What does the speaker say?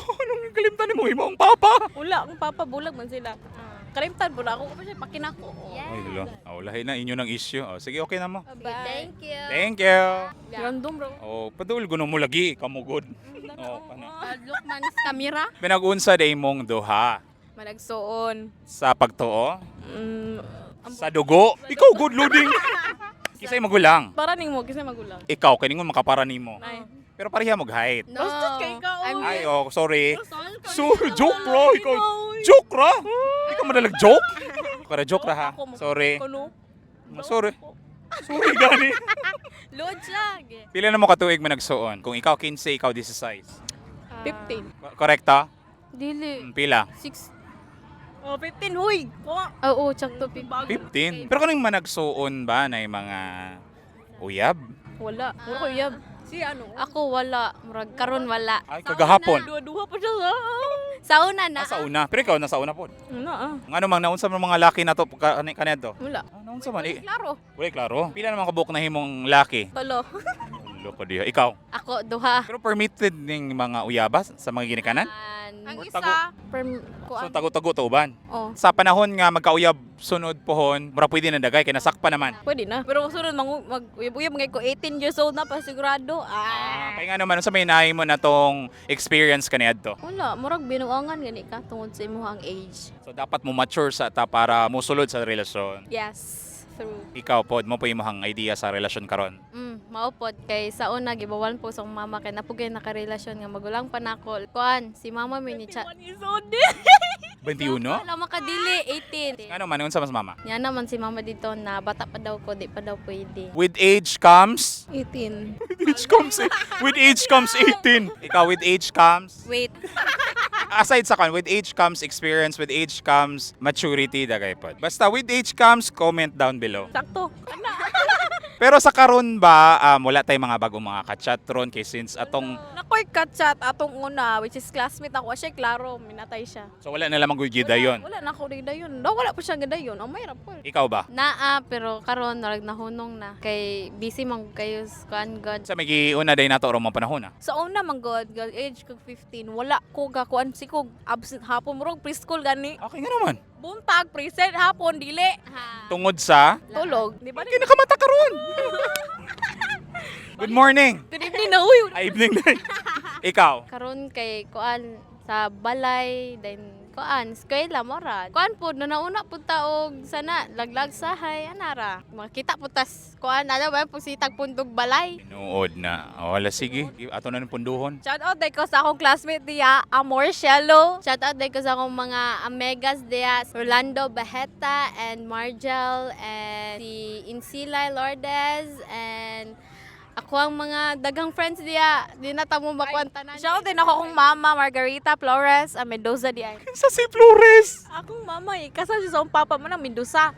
Anong kalimtan mo imong papa? Wala, akong papa bulag man sila. Kalimtan po na ako kasi pakinako. Ay, hello. Lahi na inyo ng issue. Sige, okay na mo. Bye. Thank you. Thank you. Random bro. Padul guno mo lagi kamugod. Kana. Look man sa kamera. Pinag-unsa day mong duha Managsuon. sa pagtuo, Mm, sa dugo. Ikaw good loading. Kisay magulang. para ning mo kasi magulang. Ikaw kiningon makapara nimo. Ay. Pero pareha mag height. No. Bastos kay ikaw. Ay, sorry. So, Joke bro, ikaw. Joke ra. Ikaw madalag joke. Para joke ra ha. Sorry. Kuno. Sorry. Sorry gani. Load siya. Pila na mo katuig managsuon? Kung ikaw 15, ikaw 16. 15. Korekta? Dili. Pila? 6. Oh, 15 huy. Oo, tsakto 15. 15. Pero kaning managsuon ba na mga uyab? Wala. Wala ko yab. Si ano? Ako wala. Murag karon wala. Ay, kagahapon. Duha-duha pa siya sa. Sa una na. Sa una. Pero ikaw, nasa una po. Ano Ano mang naunsa mo mga laki na to kanito? Wala. Naunsa man? Klaro. Wala, klaro. Pila naman kabuk na himong laki? Tolo. Loko diha. Ikaw. Ako duha. Pero permitted ning mga uyabas sa mga ginikanan? Ang Or isa. So tago-tago to uban. Oh. Sa panahon nga magkauyab sunod pohon, mura pwede na dagay kay nasakpa naman. Pwede na. Pero sunod mag-uyab ngay ko 18 years old na pa sigurado. Kaya nga naman sa may naay mo na tong experience kaniadto. Wala, murag binuangan gani ka tungod sa imong age. So dapat mo mature sa ta para musulod sa relasyon. Yes. True. Ikaw pod mo pa imong idea sa relasyon karon. Maupod kay sa una gibawan po sa akong mama kay napugay nakarelasyon nga magulang pa nako. Kuan, si mama mi ni chat. 21? Wala makadili 18. Ano man unsa mas mama? Yan naman si mama dito na bata pa daw ko, di pa daw pwede. With age comes 18. with age comes 18. Ikaw with age comes Wait. aside sa kan with age comes experience, with age comes maturity dagay pod. Basta with age comes comment down below. Sakto. Pero sa karon ba wala tay mga bagong mga ka-chat ron kay since atong Nakoy ka-chat atong una which is classmate ako. Siya klaro, minatay siya. so wala na lamang gyud dayon. Wala na ako dayon. Wala pa siya gadayon. Ang mahirap po. Ikaw ba? Naa pero karon narag nahunong na kay busy man kayo sa kuan God. Sa may giuna day nato ro mga panahon Sa una man god, age kog 15, wala ko gakuan si kog absent hapon murag preschool gani. Okay nga naman. Buntag present hapon dili. Tungod sa Tulog. Di ba? kay nakamata karon. Good morning. Good evening na uy. Ay, evening na. Ikaw. Karon kay kuan sa balay then kuan eskwela mo ra. Kuan pud na nauna pud taog sana laglag sahay anara. Makita pud tas kuan ano ba pusitag pundog balay. Inuod na. Wala sige. Ato na ng punduhon. Shout out day ko sa akong classmate diya, Amor Shello. Shout out din ko sa akong mga amegas diya, Rolando Baheta and Margel and si Insilay Lourdes and ako ang mga dagang friends diya. Di na tamo makuan tanan. Shout out din ako kong mama, Margarita Flores, Mendoza diya. Sa si Flores. Akong mama kasal siya sa akong papa mo ng Mendoza.